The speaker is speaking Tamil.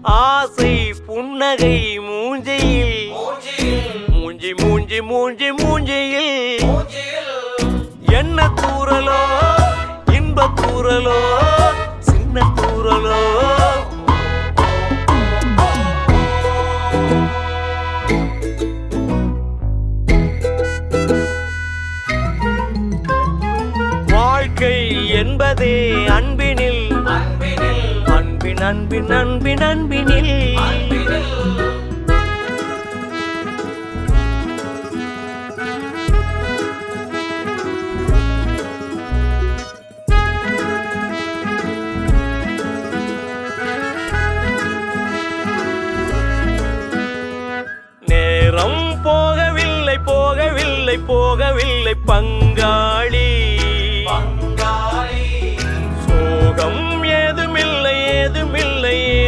ஆசை புன்னகை மூஞ்சியில் மூஞ்சி மூஞ்சி மூஞ்சி மூஞ்சியில் என்ன தூரலோ இன்ப தூரலோ சின்ன தூரலோ வாழ்க்கை என்பதே அன்பினில் அன்பின் அன்பின் அன்பின் அன்பினில் நேரம் போகவில்லை போகவில்லை போகவில்லை பங்காளி